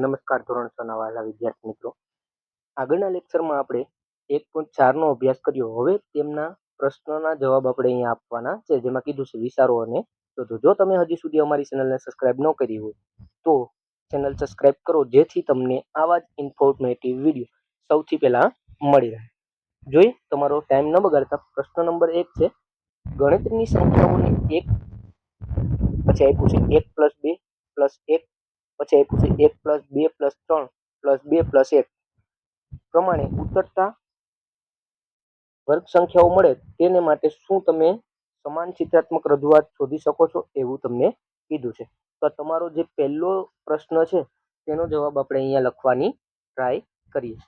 નમસ્કાર ધોરણ 6 ના વહાલા વિદ્યાર્થી મિત્રો. આગળના લેક્ચરમાં આપણે 1.4 નો અભ્યાસ કર્યો. હવે તેમના પ્રશ્નોના જવાબ આપણે અહીંયા આપવાના છે, જેમાં કીધું છે વિચારો અને શોધો. જો તમે હજી સુધી અમારી ચેનલને સબસ્ક્રાઇબ ન કરી હોય તો ચેનલ સબસ્ક્રાઇબ કરો, જેથી તમને આવા જ ઇન્ફોર્મેટિવ વિડીયો સૌથી પહેલા મળી રહે. જોઈ તમારો ટાઈમ ન બગાડતા પ્રશ્ન નંબર 1 છે, ગણતરીની સંખ્યાઓને 1 પછી આપ્યું છે 1 + 2 + 1 પછી આપ્યું છે 1 + 2 + 3 + 2 + 1 પ્રમાણે ઉતરતા વર્ગ સંખ્યાઓ મળે તેને માટે શું તમે સમાન ચિત્રાત્મક રજૂઆત શોધી શકો છો, એવું તમને કીધું છે. તો તમારો જે પહેલો પ્રશ્ન છે તેનો જવાબ આપણે અહીંયા લખવાની ટ્રાય કરીએ.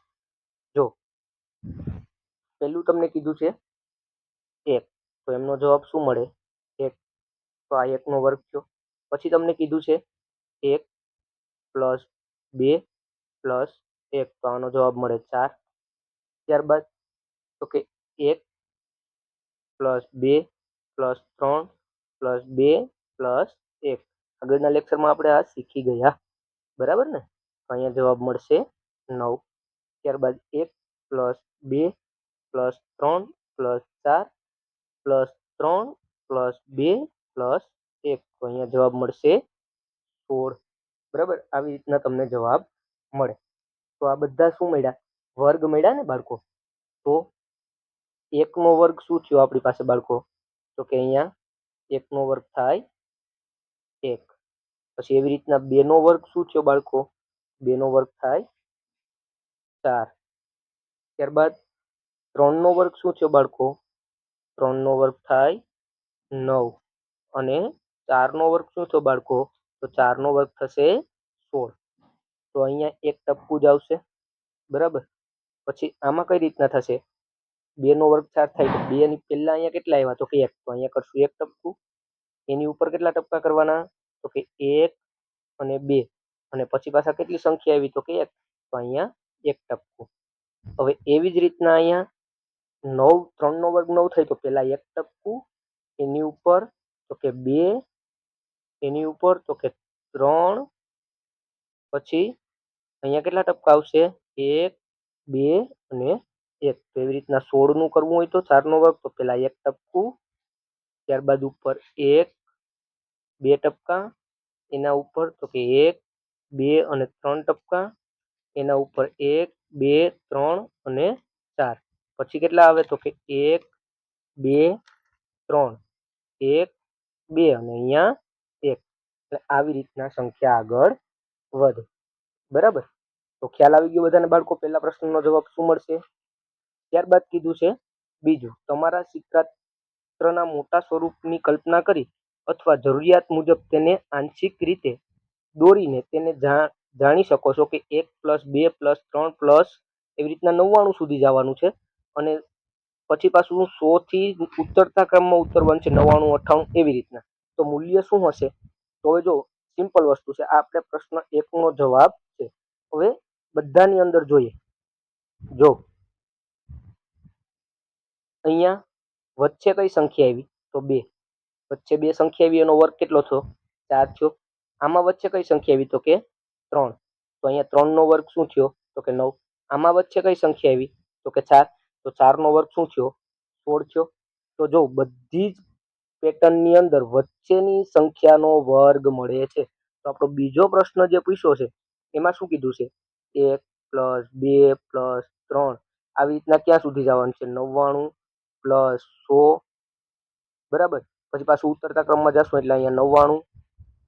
જો પહેલું તમને કીધું છે 1, તો એમનો જવાબ શું મળે? 1. તો આ 1 નો વર્ગ થયો. પછી તમને કીધું છે 1 + 2 + 1, તો આનો જવાબ મળે 4. ત્યારબાદ તો કે 1 + 2 + 3 + 2 + 1. આગળના લેક્ચરમાં આપણે આ શીખી ગયા, બરાબર ને? તો અહીંયા જવાબ મળશે 9. ત્યારબાદ 1 + 2 + 3 + 4 + 3 + 2 + 1, તો અહીંયા જવાબ મળશે 16. બરાબર, આવી રીતના તમને જવાબ મળે. તો આ બધા શું મળ્યા? વર્ગ મળ્યા ને બાળકો. તો 1 નો વર્ગ શું થયો આપણી પાસે બાળકો? તો કે અહીંયા 1 નો વર્ગ થાય 1. પછી એવી રીતના 2 નો વર્ગ શું થયો બાળકો? 2 નો વર્ગ થાય 4. ત્યારબાદ 3 નો વર્ગ શું થયો બાળકો? 3 નો વર્ગ થાય 9. અને 4 નો વર્ગ શું થયો બાળકો? તો 4 નો વર્ગ થશે 16. તો અહીંયા એક ટપકું જ આવશે, બરાબર. પછી આમાં કઈ રીતના થશે? 2 નો વર્ગ 4 થાય તો 2 ની પહેલા અહીંયા કેટલા આવ્યા? તો કે 1, તો અહીંયા કરશું 1 ટપકું. એની ઉપર કેટલા ટપકા કરવાના? તો કે 1 અને 2. અને પછી પાછા કેટલી સંખ્યા આવી? તો કે 1, તો અહીંયા 1 ટપકું. હવે એવી જ રીતના અહીંયા 9, 3 નો વર્ગ 9 થાય તો પહેલા 1 ટપકું, એની ઉપર તો કે 2, એની ઉપર તો કે 3, પછી અહીંયા કેટલા ટપકા આવશે? 1, 2 અને 1. તો એવી રીતના 16 નું કરવું હોય તો 4 નો વર્ગ, તો પહેલા 1 ટપકું, ત્યારબાદ ઉપર 1, 2 ટપકા, એના ઉપર તો કે 1, 2 અને 3 ટપકા, એના ઉપર 1, 2, 3 અને 4. પછી કેટલા આવે? તો કે 1, 2, 3, 1, 2 અને અહીંયા 1. એટલે આવી રીતના સંખ્યા આગળ વધે, બરાબર. તો ખ્યાલ આવી ગયો બધાને બાળકો? પહેલા પ્રશ્નનો જવાબ શું મળશે? ત્યારબાદ કીધું છે બીજું, તમારા ચિત્રના મોટા સ્વરૂપની કલ્પના કરી અથવા જરૂરિયાત મુજબ તેને આંશિક રીતે દોરીને તેને જાણી શકો છો કે 1 + 2 + 3 એવી રીતના 99 સુધી જવાનું છે. અને પછી પાછું 100 થી ઉતરતા ક્રમમાં ઉતરવાનું છે, 99, 98 એવી રીતના. તો મૂલ્ય શું હશે? તો હવે જો સિમ્પલ વસ્તુ છે, આ આપણે પ્રશ્ન 1 નો જવાબ છે. હવે બધાની અંદર જોઈએ. જો અહીંયા વચ્ચે કઈ સંખ્યા આવી? તો 2. વચ્ચે 2 સંખ્યા આવી, એનો વર્ગ કેટલો થયો? 4 થયો. આમાં વચ્ચે કઈ સંખ્યા આવી? તો કે 3. તો અહીંયા 3 નો વર્ગ શું થયો? તો કે 9. આમાં વચ્ચે કઈ સંખ્યા આવી? તો કે 4. તો 4 નો વર્ગ શું થયો? 16 થયો. તો જો બધી જ પેટર્નની અંદર વચ્ચેની સંખ્યાનો વર્ગ મળે છે. તો આપણો બીજો પ્રશ્ન જે પૂછ્યો છે એમાં શું કીધું છે? 1 + 2 + 3 આવી રીતના ક્યાં સુધી જવાનું છે? 99 + 100, બરાબર. પછી પાછું ઉતરતા ક્રમમાં જશું એટલે અહીંયા 99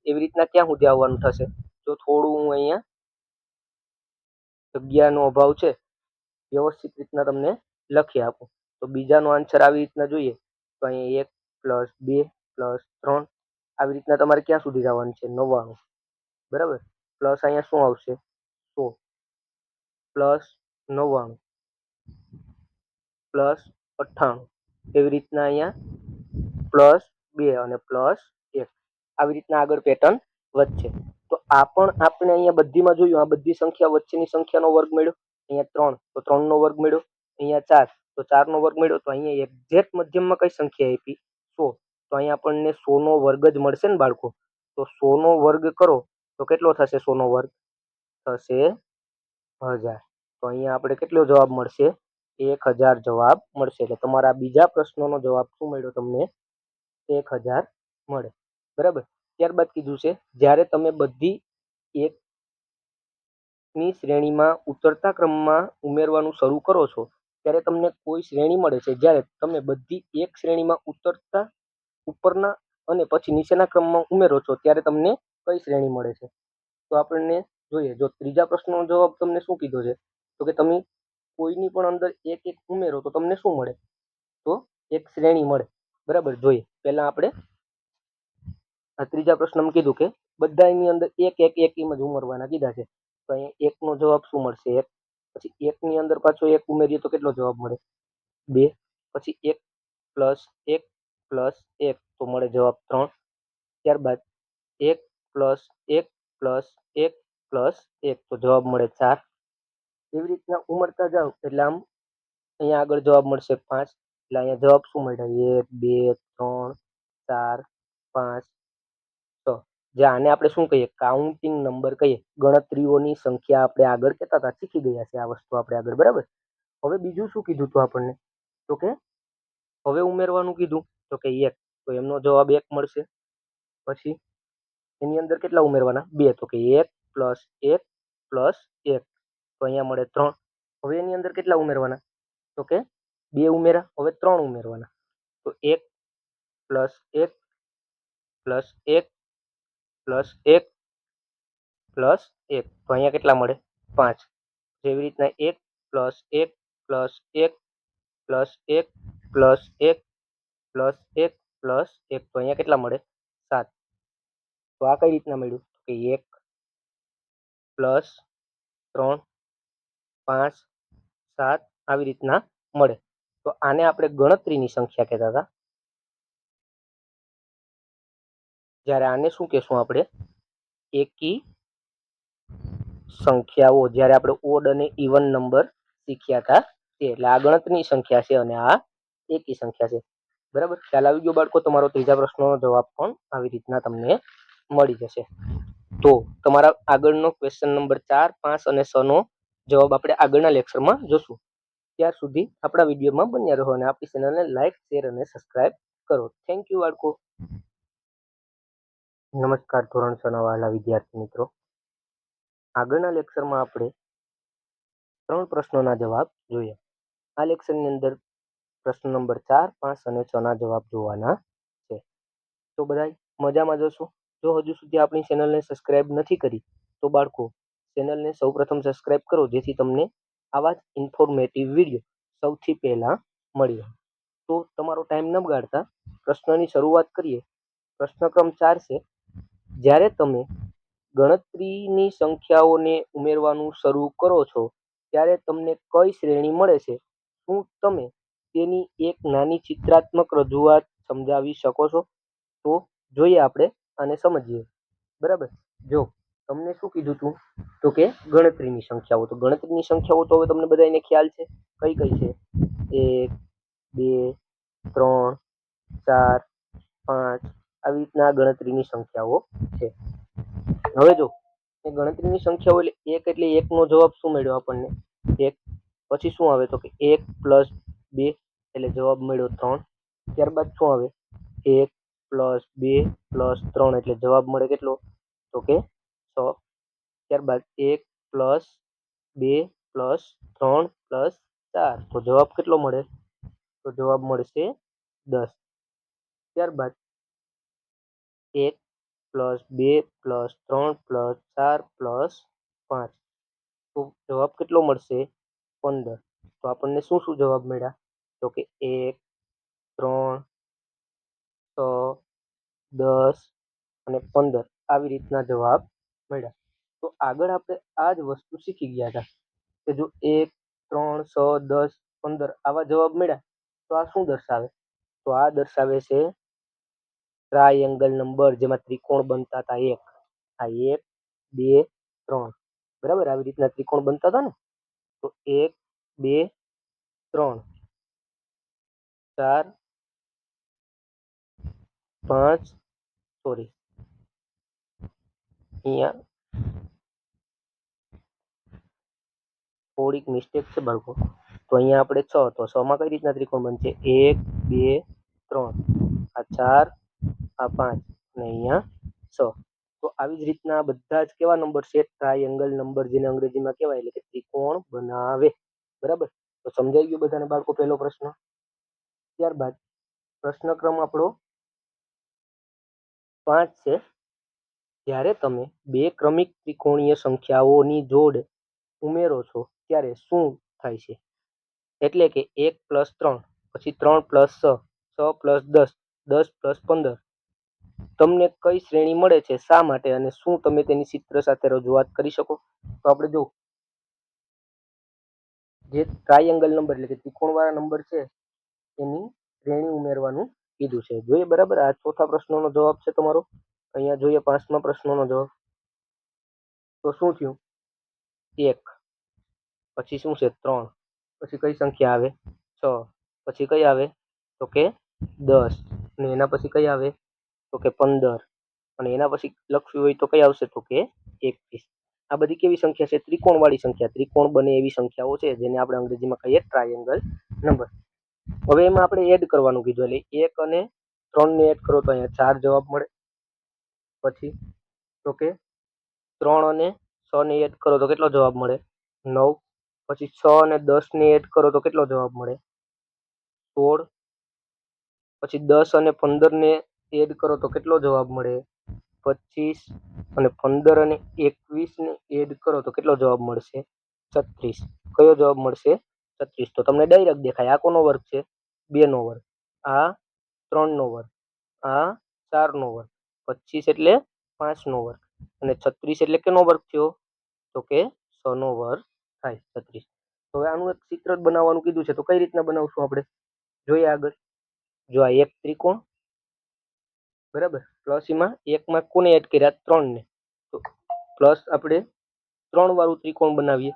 એવી રીતના ક્યાં સુધી આવવાનું થશે? તો થોડું હું અહીંયા જગ્યાનો અભાવ છે, વ્યવસ્થિત રીતના તમને લખી આપું. તો બીજાનો આન્સર આવી રીતના જોઈએ તો અહીંયા 1 + 2 + 3 આવી રીતના તમારે ક્યાં સુધી જવાનું છે? 99, બરાબર. પ્લસ અહીંયા શું આવશે? 100 + 99 +98 એવી રીતના અહીંયા +2 અને +1 આવી રીતના આગળ પેટર્ન વધશે. તો આ પણ આપણે અહીંયા બધીમાં જોયું, આ બધી સંખ્યા વચ્ચેની સંખ્યાનો વર્ગ મળ્યો. અહીંયા 3, તો 3 નો વર્ગ મળ્યો. અહીંયા 4, તો 4 નો વર્ગ મળ્યો. તો અહીંયા એક્ઝેક્ટ મધ્યમમાં કઈ સંખ્યા આપી? 100. તો અહીંયા આપણને 100 નો વર્ગ જ મળશે ને બાળકો. તો 100 નો વર્ગ કરો તો કેટલો થશે? 100 નો વર્ગ થશે 1000. તો અહીંયા આપણે કેટલો જવાબ મળશે? 1000 જવાબ મળશે. એટલે તમારા બીજા પ્રશ્નનો જવાબ શું મળ્યો તમને? 1000 મળે. બરાબર. ત્યારબાદ કીધું છે જ્યારે તમે બધી એકની શ્રેણીમાં ઉતરતા ક્રમમાં ઉમેરવાનું શરૂ કરો છો ત્યારે તમને કોઈ શ્રેણી મળે છે. જ્યારે તમે બધી એક શ્રેણીમાં ઉતરતા ઉપરના અને પછી નીચેના ક્રમમાં ઉમેરો છો ત્યારે તમને કઈ શ્રેણી મળે છે? તો આપણને જોઈએ. જો ત્રીજા પ્રશ્નનો જવાબ તમને શું કીધો છે? તો કે તમે કોઈની પણ અંદર એક એક ઉમેરો તો તમને શું મળે? તો એક શ્રેણી મળે. બરાબર. જોઈએ પહેલા આપણે આ ત્રીજા પ્રશ્નમાં કીધું કે બધાની અંદર એક એક એક જ ઉમેરવાના કીધા છે. તો અહીંયા એકનો જવાબ શું મળશે? એક. પછી એકની અંદર પાછો એક ઉમેરીએ તો કેટલો જવાબ મળે? 2. પછી એક પ્લસ એક પ્લસ એક તો મળે જવાબ 3. ત્યારબાદ એક પ્લસ એક પ્લસ એક પ્લસ એક તો જવાબ મળે 4. એવી રીતના ઉમરતા જાઓ એટલે આમ અહીંયા આગળ જવાબ મળશે 5. એટલે અહીંયા જવાબ શું મળ્યા? 1 2 3 4 5 6. જે આને આપણે શું કહીએ? કાઉન્ટિંગ નંબર કહીએ. ગણતરીઓની સંખ્યા આપણે આગળ કહેતા હતા, શીખી ગયા છે આ વસ્તુ આપણે આગળ. બરાબર. હવે બીજું શું કીધું હતું આપણને? તો કે હવે ઉમેરવાનું કીધું તો કે 1. તો એમનો જવાબ 1 મળશે. પછી એની અંદર કેટલા ઉમેરવાના? 2. તો કે 1 પ્લસ 1 પ્લસ 1 તો અહીંયા મળે 3. હવે એની અંદર કેટલા ઉમેરવાના? તો કે 2 ઉમેરા. હવે 3 ઉમેરવાના. તો 1 પ્લસ 1 પ્લસ 1 પ્લસ 1 પ્લસ 1 તો અહીંયા કેટલા મળે? 5. જેવી રીતના 1 plus 1 plus 1 plus 1 plus 1 plus 1 plus 1 તો અહીંયા કેટલા મળે? 7. તો આ કઈ રીતના મળ્યું? કે 1 પ્લસ 3 5 7 આવી રીતના મળે. તો આને આપણે ગણતરીની સંખ્યા કહેતા હતા. જ્યારે આને શું કહેશું આપણે? એકી સંખ્યાઓ. જ્યારે આપણે ઓડ અને ઇવન નંબર શીખ્યા હતા તે. એટલે આ ગણતરીની સંખ્યા છે અને આ એકી સંખ્યા છે. બરાબર. ખ્યાલ આવી ગયો બાળકો? તમારો ત્રીજા પ્રશ્નનો જવાબ પણ આવી રીતના તમને મળી જશે. તો તમારા આગળનો ક્વેશ્ચન નંબર 4 5 અને 6 નો જવાબ આપણે આગળના લેક્ચરમાં જોશું. ત્યાર સુધી આપણા વિડીયોમાં બન્યા રહો અને આપણી ચેનલને લાઈક શેર અને સબસ્ક્રાઇબ કરો. થેન્ક યુ બાળકો. નમસ્કાર ધોરણ 6 ના વહાલા વિદ્યાર્થી મિત્રો. આગળના લેક્ચરમાં આપણે 3 પ્રશ્નોના જવાબ જોઈએ. આ લેક્ચરની અંદર પ્રશ્ન નંબર 4 5 અને 6 ના જવાબ જોવાના છે. તો બધાય મજામાં જશો? જો હજુ સુધી આપણી ચેનલને સબસ્ક્રાઇબ નથી કરી તો બાળકો ચેનલને સૌપ્રથમ સબસ્ક્રાઇબ કરો, જેથી તમને આવા જ ઇન્ફોર્મેટિવ વિડીયો સૌથી પહેલા મળી રહે. તો તમારો ટાઈમ ન બગાડતા પ્રશ્નની શરૂઆત કરીએ. પ્રશ્ન ક્રમ 4 છે. જ્યારે તમે ગણતરીની સંખ્યાઓને ઉમેરવાનું શરૂ કરો છો ત્યારે તમને કઈ શ્રેણી મળે છે? શું તમે તેની એક નાની ચિત્રાત્મક રજૂઆત સમજાવી શકો છો? તો જોઈએ આપણે અને સમજીએ. બરાબર. જો તમને શું કીધું હતું? તો કે ગણતરીની સંખ્યાઓ. તો ગણતરીની સંખ્યાઓ તો હવે તમને બધાને ખ્યાલ છે. કઈ કઈ છે? 1 2 3 4 5 આવી રીતના ગણતરીની સંખ્યાઓ છે. હવે જો એ ગણતરીની સંખ્યાઓ એટલે 1 એટલે 1 નો જવાબ શું મળ્યો આપણને? 1. પછી શું આવે? તો કે 1 પ્લસ 2 એટલે જવાબ મળ્યો 3. ત્યારબાદ શું આવે? 1 પ્લસ 2 પ્લસ 3 એટલે જવાબ મળે કેટલો? તો કે 6. ત્યારબાદ 1 પ્લસ 2 પ્લસ 3 પ્લસ 4 તો જવાબ કેટલો મળે? તો જવાબ મળશે 10. ત્યારબાદ 1 પ્લસ 2 પ્લસ 3 પ્લસ 4 પ્લસ 5 તો જવાબ કેટલો મળશે? 15. તો આપણને શું શું જવાબ મળ્યા? તો કે 1 3 6 10 અને 15 આવી રીતના જવાબ મળ્યા. તો આગળ આપણે આ જ વસ્તુ શીખી ગયા હતા કે જો 1 3 6 10 15 આવા જવાબ મળ્યા તો આ શું દર્શાવે? તો આ દર્શાવે છે ટ્રાયેંગલ નંબર, જેમાં ત્રિકોણ બનતા હતા 1. આ 1 2 3. બરાબર. આવી રીતના ત્રિકોણ બનતા હતા ને. તો 1 2 3 4 5 સોરી અહીંયા થોડીક મિસ્ટેક છે બાળકો. તો અહીંયા આપણે 6, તો 6માં કઈ રીતના ત્રિકોણ બનશે? 1, 2, 3, આ 4, આ 5 અને અહીંયા 6. તો આવી જ રીતના બધા જ કેવા નંબર છે? ટ્રાયેંગલ નંબર, જેને અંગ્રેજીમાં કહેવાય એટલે કે ત્રિકોણ બનાવે. બરાબર? તો સમજાઈ ગયું બધાને બાળકો પહેલો પ્રશ્ન? ત્યારબાદ પ્રશ્ન ક્રમ આપણો 5 છે. જ્યારે તમે બે ક્રમિક ત્રિકોણીય સંખ્યાઓની જોડ ઉમેરો છો ત્યારે શું થાય છે? એટલે કે 1 + 3, પછી 3 + 6, 6 + 10, 10 + 15 તમને કઈ શ્રેણી મળે છે? શા માટે? અને શું તમે તેની ચિત્ર સાથે રજૂઆત કરી શકો? તો આપણે જો જે ટ્રાયેંગલ નંબર એટલે કે ત્રિકોણવાળા નંબર છે એની શ્રેણી ઉમેરવાનું કીધું છે. જોઈએ બરાબર? આ ચોથા પ્રશ્નનો જવાબ છે તમારો. અહીંયા જોઈએ 5મા પ્રશ્નનો જવાબ. તો શું થયું? 1, પછી શું છે? 3, પછી કઈ સંખ્યા આવે? 6, પછી કઈ આવે? તો કે 10, અને એના પછી કઈ આવે? તો કે 15, અને એના પછી લખ્યું હોય તો કઈ આવશે? તો કે 21. આ બધી કેવી સંખ્યા છે? ત્રિકોણવાળી સંખ્યા. ત્રિકોણ બને એવી સંખ્યાઓ છે જેને આપણે અંગ્રેજીમાં કહીએ ટ્રાયેંગલ નંબર. હવે એમાં આપણે એડ કરવાનું કીધું એટલે 1 અને 3 ને એડ કરો તો અહીંયા 4 જવાબ મળે. પછી તો કે 3 અને 6 ને એડ કરો તો કેટલો જવાબ મળે? 9. પછી 6 અને 10 ને એડ કરો તો કેટલો જવાબ મળે? 16. પછી 10 અને 15 ને એડ કરો તો કેટલો જવાબ મળે? 25. અને 15 અને 21 ને એડ કરો તો કેટલો જવાબ મળશે? 36. કયો જવાબ મળશે? 36. તો તમને ડાયરેક્ટ દેખાય. આ કોનો વર્ગ છે? 2 નો વર્ગ. આ 3 નો વર્ગ. આ 4 નો વર્ગ. 25 એટલે 5 નો વર્ગ. અને 36 એટલે કેનો વર્ગ થયો? તો કે 6 નો વર્ગ થાય 36. તો હવે આનું એક ચિત્ર બનાવવાનું કીધું છે, તો કઈ રીતના બનાવશું આપણે? જોઈએ આગળ. જો આ એક ત્રિકોણ, બરાબર, પ્લસ એમાં એકમાં કોને એડ કર્યા? 3 ને. તો પ્લસ આપણે 3 વાળું ત્રિકોણ બનાવીએ.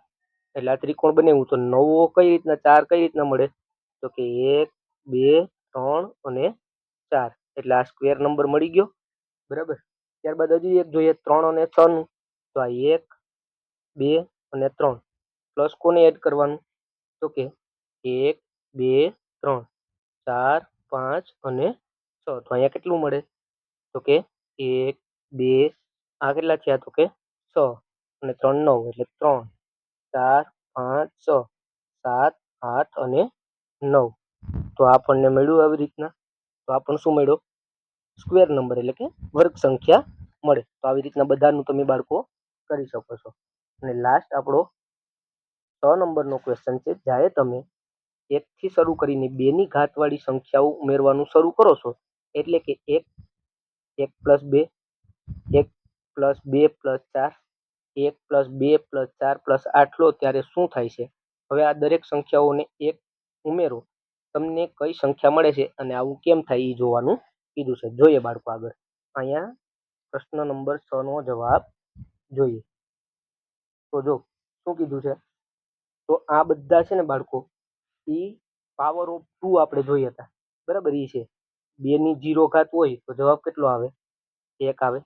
એટલે આ ત્રિકોણ બનાવ્યું તો નવો કઈ રીતના 4 કઈ રીતના મળે? તો કે 1, 2, 3 અને 4. એટલે આ સ્ક્વેર નંબર મળી ગયો. બરાબર. ત્યારબાદ હજી એક જોઈએ 3 અને 6 નું. તો આ 1, 2 અને 3. પ્લસ કોને એડ કરવાનું? તો કે 1, 2, 3, 4, 5 અને 6. તો અહીંયા કેટલું મળે? તો કે 1, 2, આ કેટલા થયા? તો કે 6 અને 3 9 એટલે 3, 4, 5, 6, 7, 8 અને 9. તો આપણને મળ્યું આવી રીતના. તો આપણને શું મળ્યો? સ્ક્વેર નંબર એટલે કે વર્ગ સંખ્યા મળે. તો આવી રીતના બધાનું તમે બાળકો કરી શકો છો. અને લાસ્ટ આપણો 6 નંબરનો ક્વેશ્ચન છે. જ્યારે તમે 1 થી શરૂ કરીને 2 ની ઘાતવાળી સંખ્યાઓ ઉમેરવાનું શરૂ કરો છો, એટલે કે 1, 1 + 2, 1 + 2 + 4, 1 + 2 + 4 + 8 લો ત્યારે શું થાય છે? હવે આ દરેક સંખ્યાઓને 1 ઉમેરો, તમને કઈ સંખ્યા મળે છે અને આવું કેમ થાય એ જોવાનું કીધું છે. જોઈએ બાળકો આગળ. અહીંયા પ્રશ્ન નંબર 6 નો જવાબ જોઈએ. તો જો શું કીધું છે? તો આ બધા છે ને બાળકો, ઈ પાવર ઓફ 2 આપણે જોઈએ હતા. બરાબર? ઈ છે 2 ની 0 ઘાત હોય તો જવાબ કેટલો આવે? 1 આવે.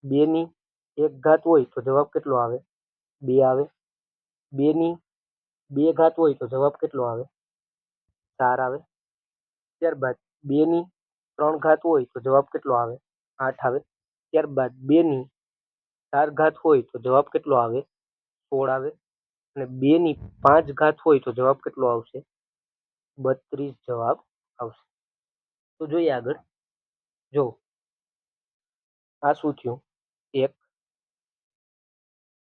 2 ની 1 ઘાત હોય તો જવાબ કેટલો આવે? 2 આવે. 2 ની 2 ઘાત હોય તો જવાબ કેટલો આવે? 4 આવે. ત્યારબાદ 2 ની 3 ઘાત હોય તો જવાબ કેટલો આવે? 8 આવે. ત્યારબાદ 2 ની 4 ઘાત હોય તો જવાબ કેટલો આવે? 16 આવે. અને 2 ની 5 ઘાત હોય તો જવાબ કેટલો આવશે? 32 જવાબ આવશે. તો જોઈએ આગળ. જો આ શું થયું? 1,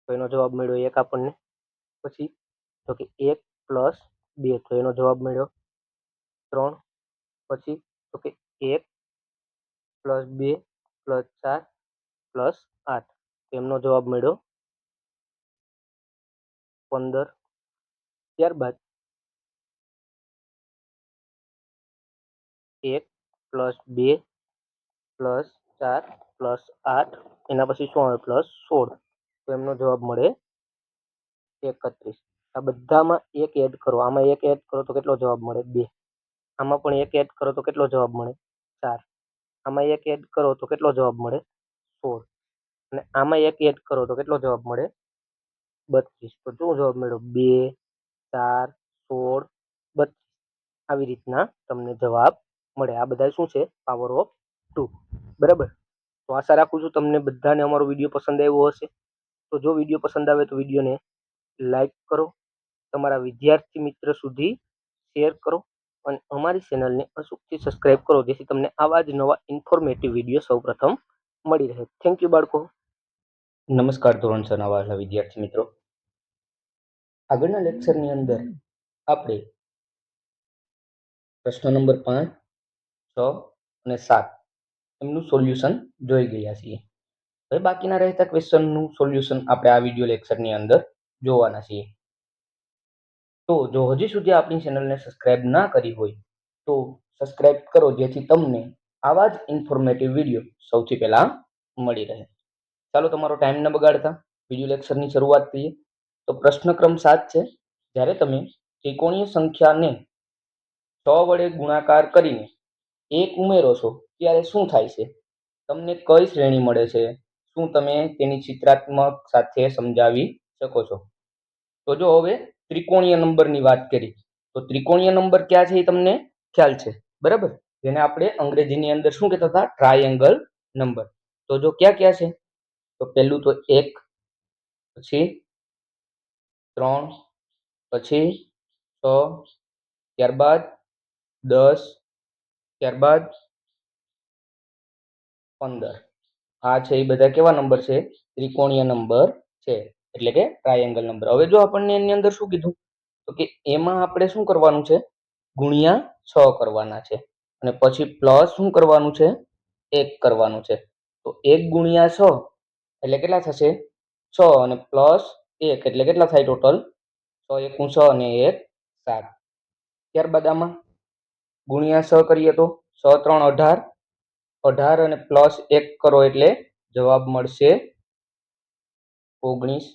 તો એનો જવાબ મળ્યો 1 આપણને. પછી તો કે 1 + 2, તો એનો જવાબ મળ્યો 3. પછી તો કે 1 + 2 + 4 + 8, એમનો જવાબ મળ્યો 15. ત્યારબાદ 1 + 2 + 4 + 8, એના પછી શું આવે? +16, તો એમનો જવાબ મળે 31. આ બધામાં 1 એડ કરો. આમાં 1 એડ કરો તો કેટલો જવાબ મળે? 2. આમાં પણ 1 એડ કરો તો કેટલો જવાબ મળે? 4. આમાં 1 એડ કરો તો કેટલો જવાબ મળે? 16. અને આમાં 1 એડ કરો તો કેટલો જવાબ મળે? 32. તો શું જવાબ મળ્યો? 2, 4, 16, 32. આવી રીતના તમને જવાબ મળે. આ બધા શું છે? Power of 2. બરાબર. તો આશા રાખું છું તમને બધાને અમારો વિડીયો પસંદ આવ્યો હશે. તો જો વિડીયો પસંદ આવે તો વિડીયોને લાઈક કરો, તમારા વિદ્યાર્થી મિત્ર સુધી શેર કરો અને અમારી ચેનલને અચૂકથી સબસ્ક્રાઇબ કરો, જેથી તમને આવા જ નવા ઇન્ફોર્મેટિવ વિડીયો સૌપ્રથમ મળી રહે. થેન્ક યુ બાળકો. નમસ્કાર ધોરણ 6 ના વહાલા વિદ્યાર્થી મિત્રો. આગળના લેક્ચરની અંદર આપણે પ્રશ્ન નંબર 5, 6 અને 7 એમનું સોલ્યુશન જોઈ ગયા છીએ. હવે બાકીના રહેતા ક્વેશ્ચનનું સોલ્યુશન આપણે આ વિડીયો લેક્ચરની અંદર જોવાના છીએ. તો જો હજી સુધી આપણી ચેનલને સબસ્ક્રાઇબ ના કરી હોય તો સબસ્ક્રાઇબ કરો, જેથી તમને આવા જ ઇન્ફોર્મેટિવ વિડીયો સૌથી પહેલા મળી રહે. ચાલો તમારો ટાઈમ ન બગાડતા વિડીયો લેક્ચરની શરૂઆત કરીએ. તો પ્રશ્ન ક્રમ 7 છે. જ્યારે તમે ત્રિકોણીય સંખ્યાને 6 વડે ગુણાકાર કરીને 1 ઉમેરો છો ત્યારે શું થાય છે? તમને કઈ શ્રેણી મળે છે? શું તમે તેની ચિત્રાત્મક સાથે સમજાવી શકો છો? તો જો હવે ત્રિકોણીય નંબરની વાત કરી તો ત્રિકોણીય નંબર ક્યાં છે એ તમને ખ્યાલ છે, બરાબર? જેને આપણે અંગ્રેજીની અંદર શું કહેતા હતા? Triangle number. તો જો ક્યાં ક્યાં છે? તો પહેલું તો 1, પછી 3, પછી 6, ત્યારબાદ 10, ત્યારબાદ 15. આ છે એ બધા કેવા નંબર છે? ત્રિકોણીય નંબર છે, એટલે કે ટ્રાયેંગલ નંબર. હવે જો આપણને એની અંદર શું કીધું? તો કે એમાં આપણે શું કરવાનું છે? ગુણ્યા 6 કરવાના છે અને પછી પ્લસ શું કરવાનું છે? 1 કરવાનું છે. તો 1 ગુણ્યા 6 એટલે કેટલા થશે? 6 અને પ્લસ 1 એટલે કેટલા થાય ટોટલ? 6 એકું 6 અને 1 7. ત્યારબાદ આમાં ગુણ્યા 6 કરીએ તો 6 3 18, 18 અને પ્લસ 1 કરો એટલે જવાબ મળશે 19.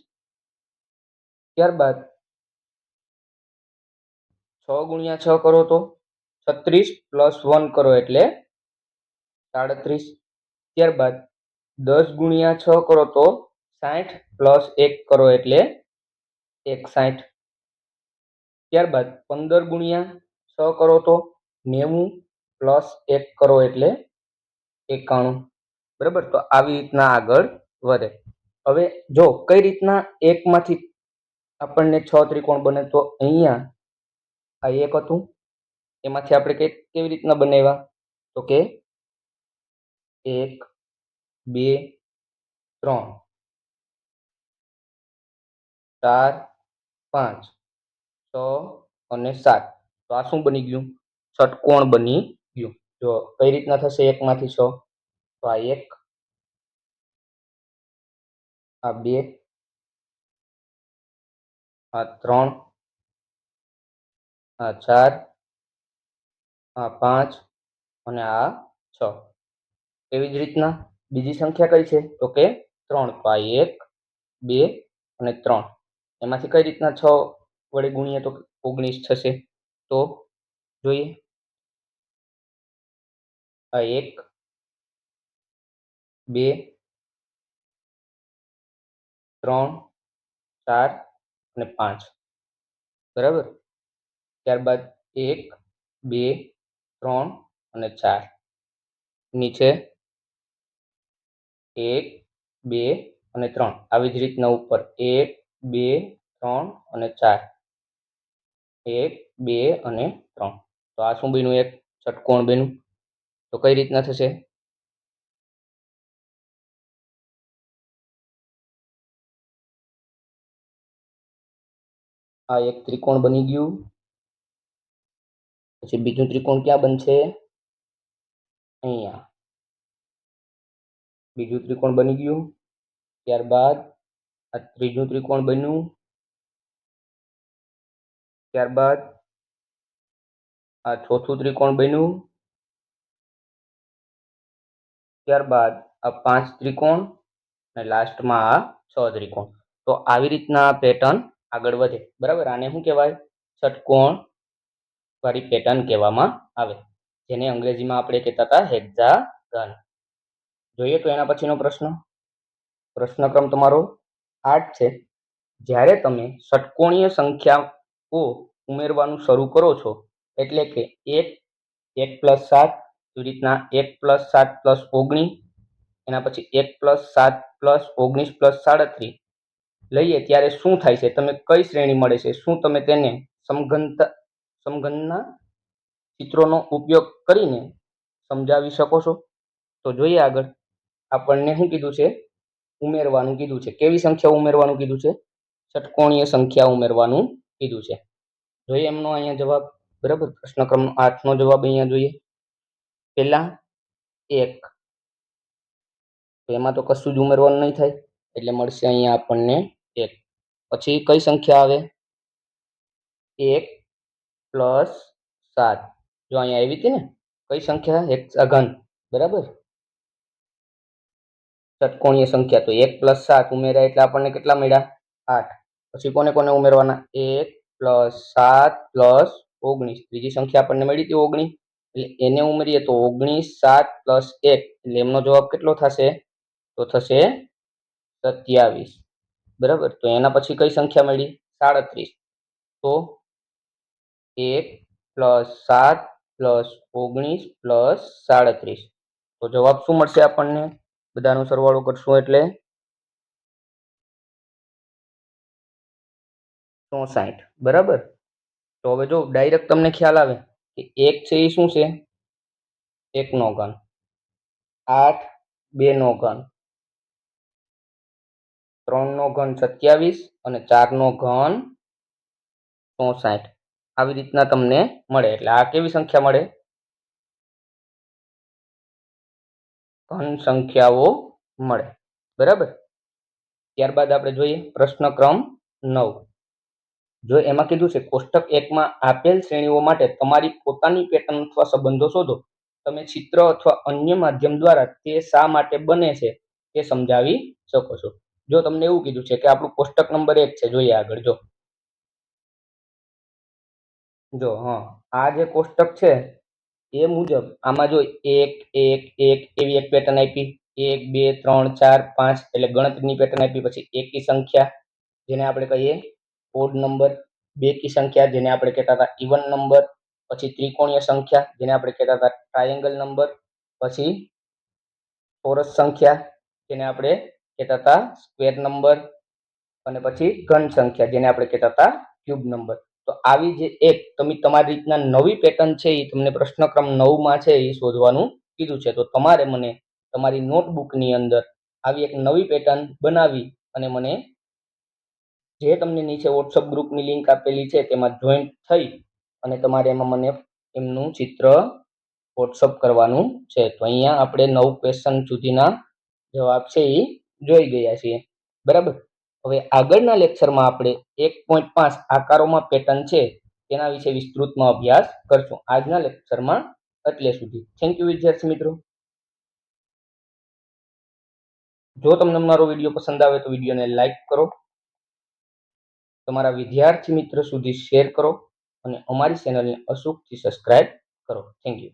ત્યારબાદ 6 ગુણ્યા 6 કરો તો 36 પ્લસ 1 કરો એટલે 37. ત્યારબાદ 10 ગુણ્યા 6 કરો તો 60 પ્લસ 1 કરો એટલે 61. ત્યારબાદ 15 ગુણ્યા 6 કરો તો 90 પ્લસ 1 કરો એટલે 91. બરાબર. તો આવી રીતના આગળ વધે. હવે જો કઈ રીતના એકમાંથી આપણને 6 ત્રિકોણ બને, તો અહીંયા આ 1 હતું, એમાંથી આપણે કેવી રીતના બનાવ્યા? તો કે 1, 2, 3, 4, 5, 6 અને 7. તો આ શું બની ગયું? ષટકોણ બની ગયું. જો કઈ રીતના થશે 1 માંથી 6? તો આ 1, આ 2, આ 3, આ 4, આ 5 અને આ 6. એવી જ રીતના બીજી સંખ્યા કઈ છે? તો કે 3. તો આ 1, 2 અને 3. એમાંથી કઈ રીતના 6 વડે ગુણીએ તો 19 થશે? તો જોઈએ. આ 1, 2, 3, 4 અને 5. બરાબર. ત્યારબાદ 1, 2, 3 અને 4. નીચે 1, 2 અને 3. આવી જ રીતના ઉપર 1, 2, 3 અને 4. 1, 2 અને 3. તો આ શું બન્યું? એક ષટકોણ બન્યું. તો કઈ રીતના થશે? આ એક ત્રિકોણ બની ગયું. પછી બીજું ત્રિકોણ ક્યાં બનશે? અહીંયા બીજું ત્રિકોણ બની ગયું. ત્યારબાદ આ ત્રીજું ત્રિકોણ બન્યું. ત્યારબાદ આ ચોથું ત્રિકોણ બન્યું. ત્યારબાદ આ 5 ત્રિકોણ અને લાસ્ટમાં આ 6 ત્રિકોણ. તો આવી રીતના પેટર્ન આગળ વધે. બરાબર. આને શું કહેવાય? ષટકોણ વાળી પેટર્ન કહેવામાં આવે, જેને અંગ્રેજીમાં આપણે કહેતા હતા હેક્સાગન. જોઈએ તો એના પછીનો પ્રશ્ન. પ્રશ્ન ક્રમ તમારો 8 છે. જ્યારે તમે ષટકોણીય સંખ્યાઓ ઉમેરવાનું શરૂ કરો છો, એટલે કે 1 + 7, એવી રીતના 1 + 7 + 19, એના પછી 1 + 7 + 19 + 37 લઈએ ત્યારે શું થાય છે? તમે કઈ શ્રેણી મળે છે? શું તમે તેને સમઘનના ચિત્રોનો ઉપયોગ કરીને સમજાવી શકો છો? તો જોઈએ આગળ. આપણને શું કીધું છે? ઉમેરવાનું કીધું છે. કેવી સંખ્યા ઉમેરવાનું કીધું છે? ષટકોણીય સંખ્યા ઉમેરવાનું કીધું છે. જોઈએ એમનો અહીંયા જવાબ. બરાબર, પ્રશ્ન ક્રમાંક 8 નો જવાબ અહીંયા જોઈએ. પહેલા 1, તો એમાં તો કશું જ ઉમેરવાનું નહીં થાય, એટલે મળશે અહીંયા આપણને 1. પછી કઈ સંખ્યા આવે? 1 + 7. જો અહીંયા આવી હતી ને, કઈ સંખ્યા? હેક્સાઘન. બરાબર, ષટકોણીય સંખ્યા. તો 1 + 7 ઉમેર્યા એટલે આપણને કેટલા મળ્યા? 8. પછી કોને કોને ઉમેરવાના? 1 + 7 + 19. ત્રીજી સંખ્યા આપણને મળી હતી 19, એટલે એને ઉમેરીએ તો 19, 7 + 1, એટલે એમનો જવાબ કેટલો થશે? તો થશે 27. બરાબર, તો એના પછી કઈ સંખ્યા મળી? 37. તો 1 + 7 + 19 + 37. તો જવાબ શું મળશે આપણને? બધાનો સરવાળો કરશું એટલે 64. બરાબર, તો હવે જો ડાયરેક્ટ તમને ખ્યાલ આવે કે 1 છે એ શું છે? 1 નો ઘન, 8 2 નો ઘન, 3 નો ઘન 27 અને 4 નો ઘન 64. આવી રીતના તમને મળે. એટલે આ કેવી સંખ્યા મળે? ઘન સંખ્યાઓ મળે. બરાબર, ત્યારબાદ આપણે જોઈએ પ્રશ્ન ક્રમ 9. જો એમાં કીધું છે કોષ્ટક 1 માં આપેલ શ્રેણીઓ માટે તમારી પોતાની પેટર્ન અથવા સંબંધો શોધો. તમે ચિત્ર અથવા અન્ય માધ્યમ દ્વારા તે શા માટે બને છે તે સમજાવી શકો છો. જો તમને એવું કીધું છે કે આપણું કોષ્ટક નંબર 1 છે, જોઈએ આગળ. જો આ જે કોષ્ટક છે એ મુજબ આમાં જો 1 1 1 એવી એક પેટર્ન આપી, 1 2 3 4 5 એટલે ગણતરીની પેટર્ન આપી. પછી એકી સંખ્યા, જેને આપણે કહીએ ઓડ નંબર. બેકી સંખ્યા, જેને આપણે કહેતા હતા ઇવન નંબર. પછી ત્રિકોણીય સંખ્યા, જેને આપણે કહેતા હતા ટ્રાયેંગલ નંબર. પછી ચોરસ સંખ્યા, જેને આપણે કહેતા હતા સ્ક્વેર નંબર. અને પછી ઘન સંખ્યા, જેને આપણે કહેતા હતા ક્યુબ નંબર. તો આવી જે એક તમે તમારી રીતના નવી પેટર્ન છે એ તમને પ્રશ્ન ક્રમ 9 માં છે એ શોધવાનું કીધું છે. તો તમારે મને તમારી નોટબુકની અંદર આવી એક નવી પેટર્ન બનાવી અને મને જે તમને નીચે વોટ્સઅપ ગ્રુપની લિંક આપેલી છે તેમાં જોઈન્ટ થઈ અને તમારે એમાં મને એમનું ચિત્ર વોટ્સઅપ કરવાનું છે. તો અહીંયા આપણે 9 ક્વેશ્ચન સુધીના જવાબ છે એ જોઈ ગયા છીએ. બરાબર, હવે આગળના લેક્ચરમાં આપણે 1.5 આકારોમાં પેટર્ન છે તેના વિશે વિસ્તૃતમાં અભ્યાસ કરશું. આજના લેક્ચરમાં એટલે સુધી. થેન્ક યુ વિદ્યાર્થી મિત્રો. જો તમને મારો વિડીયો પસંદ આવે તો વિડીયોને લાઈક કરો, તમારા વિદ્યાર્થી મિત્ર સુધી શેર કરો અને અમારી ચેનલને અચૂકથી સબસ્ક્રાઇબ કરો. Thank you.